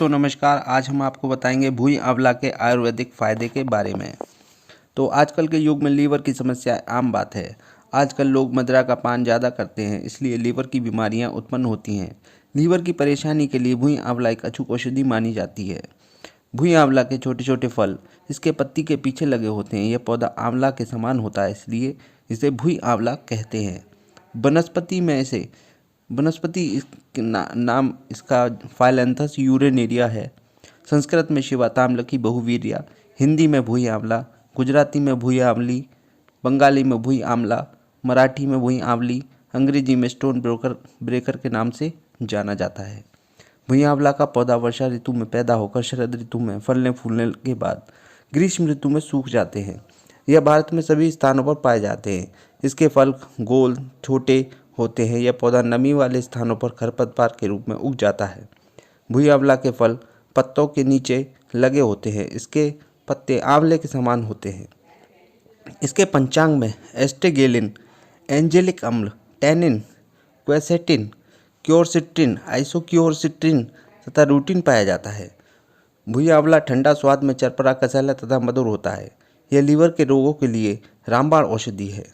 दोस्तों नमस्कार। आज हम आपको बताएंगे भुई आंवला के आयुर्वेदिक फ़ायदे के बारे में। तो आजकल के युग में लीवर की समस्या आम बात है। आजकल लोग मदिरा का पान ज़्यादा करते हैं, इसलिए लीवर की बीमारियां उत्पन्न होती हैं। लीवर की परेशानी के लिए भुई आंवला एक अचूक औषधि मानी जाती है। भुई आंवला के छोटे छोटे फल इसके पत्ती के पीछे लगे होते हैं। यह पौधा आंवला के समान होता है, इसलिए इसे भुई आंवला कहते हैं। नाम इसका फाइलेंथस यूरेनेरिया है। संस्कृत में शिवाताम्ल की बहुवीर्या, हिंदी में भुई आंवला, गुजराती में भुई आंवली, बंगाली में भुई आंवला, मराठी में भुई आंवली, अंग्रेजी में स्टोन ब्रेकर के नाम से जाना जाता है। भुई आंवला का पौधा वर्षा ऋतु में पैदा होकर शरद ऋतु में फलने फूलने के बाद ग्रीष्म ऋतु में सूख जाते हैं। यह भारत में सभी स्थानों पर पाए जाते हैं। इसके फल गोल छोटे होते हैं। यह पौधा नमी वाले स्थानों पर खरपतवार के रूप में उग जाता है। भुई आंवला के फल पत्तों के नीचे लगे होते हैं। इसके पत्ते आंवले के समान होते हैं। इसके पंचांग में एस्ट्रेगेलिन, एंजेलिक अम्ल, टैनिन, क्वेसेटिन, क्योरसिट्रिन, आइसोक्योरसिट्रिन तथा रूटिन पाया जाता है। भुई आंवला ठंडा स्वाद में चरपरा, कसैला तथा मधुर होता है। यह लीवर के रोगों के लिए रामबाण औषधि है।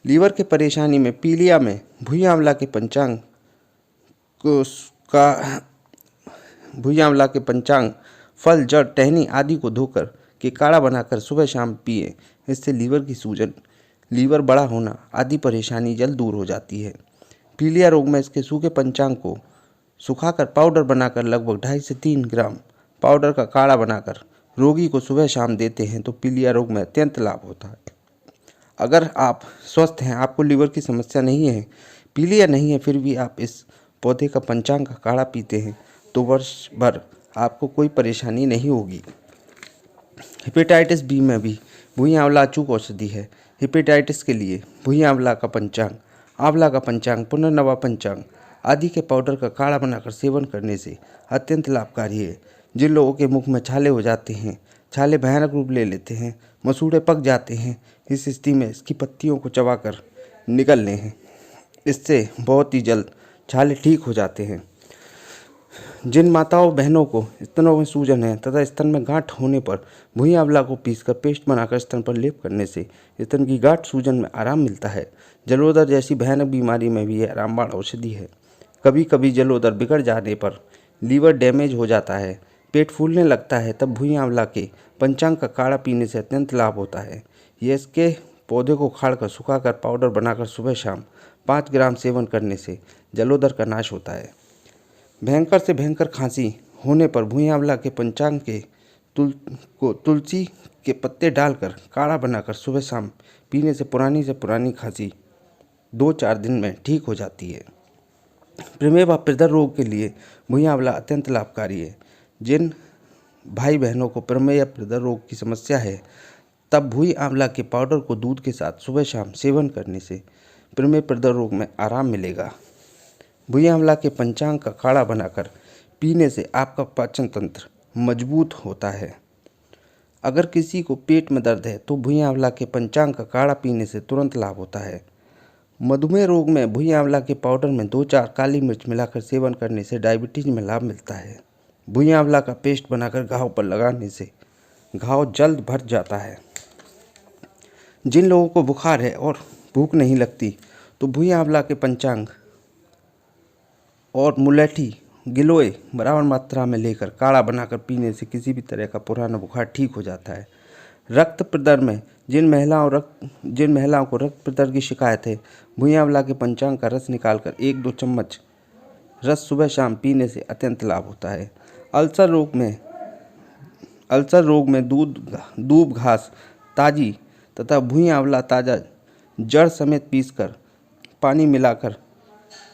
लीवर के परेशानी में पीलिया में भुई आंवला के पंचांग फल, जड़, टहनी आदि को धोकर के काढ़ा बनाकर सुबह शाम पिए। इससे लीवर की सूजन, लीवर बड़ा होना आदि परेशानी जल्द दूर हो जाती है। पीलिया रोग में इसके सूखे पंचांग को सुखाकर पाउडर बनाकर लगभग 2.5 से 3 ग्राम पाउडर का काढ़ा बनाकर रोगी को सुबह शाम देते हैं तो पीलिया रोग में अत्यंत लाभ होता है। अगर आप स्वस्थ हैं, आपको लीवर की समस्या नहीं है, पीलिया नहीं है, फिर भी आप इस पौधे का पंचांग का काढ़ा पीते हैं तो वर्ष भर आपको कोई परेशानी नहीं होगी। हेपेटाइटिस बी में भी भुई आंवला अचूक औषधि है। हेपेटाइटिस के लिए भुई आंवला का पंचांग, पुनर्नवा पंचांग आदि के पाउडर का काढ़ा बनाकर सेवन करने से अत्यंत लाभकारी है। जिन लोगों के मुख में छाले हो जाते हैं, छाले भयानक रूप ले लेते हैं, मसूड़े पक जाते हैं, इस स्थिति में इसकी पत्तियों को चबाकर निगल लें हैं। इससे बहुत ही जल्द छाले ठीक हो जाते हैं। जिन माताओं बहनों को स्तनों में सूजन है तथा स्तन में गांठ होने पर भुई आंवला को पीसकर पेस्ट बनाकर स्तन पर लेप करने से स्तन की गांठ सूजन में आराम मिलता है। जलोदर जैसी भयानक बीमारी में भी यह रामबाण औषधि है। कभी कभी जलोदर बिगड़ जाने पर लीवर डैमेज हो जाता है, पेट फूलने लगता है, तब भुई आंवला के पंचांग का काढ़ा पीने से अत्यंत लाभ होता है। यह इसके पौधे को उखाड़कर सुखाकर पाउडर बनाकर सुबह शाम 5 ग्राम सेवन करने से जलोदर का नाश होता है। भयंकर से भयंकर खांसी होने पर भुई आंवला के पंचांग के तुलसी के पत्ते डालकर काढ़ा बनाकर सुबह शाम पीने से पुरानी खांसी 2-4 दिन में ठीक हो जाती है। प्रमेह व प्रदर रोग के लिए भुई आंवला अत्यंत लाभकारी है। जिन भाई बहनों को प्रमेह या प्रदर रोग की समस्या है, तब भुई आंवला के पाउडर को दूध के साथ सुबह शाम सेवन करने से प्रमेह प्रदर रोग में आराम मिलेगा। भुई आंवला के पंचांग का काढ़ा बनाकर पीने से आपका पाचन तंत्र मजबूत होता है। अगर किसी को पेट में दर्द है तो भुई आंवला के पंचांग का काढ़ा पीने से तुरंत लाभ होता है। मधुमेह रोग में भुई आंवला के पाउडर में 2-4 काली मिर्च मिलाकर सेवन करने से डायबिटीज में लाभ मिलता है। भुई आंवला का पेस्ट बनाकर घाव पर लगाने से घाव जल्द भर जाता है। जिन लोगों को बुखार है और भूख नहीं लगती तो भुई आंवला के पंचांग और मुलैठी, गिलोय बराबर मात्रा में लेकर काढ़ा बनाकर पीने से किसी भी तरह का पुराना बुखार ठीक हो जाता है। रक्त प्रदर में जिन महिलाओं को रक्त प्रदर की शिकायत है, भुई आंवला के पंचांग का रस निकालकर 1-2 चम्मच रस सुबह शाम पीने से अत्यंत लाभ होता है। अल्सर रोग में दूब घास ताजी तथा भुई आंवला ताज़ा जड़ समेत पीसकर पानी मिलाकर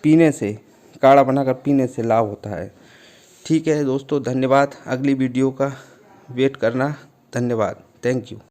पीने से, काढ़ा बनाकर पीने से लाभ होता है। ठीक है दोस्तों, धन्यवाद। अगली वीडियो का वेट करना। धन्यवाद। Thank you.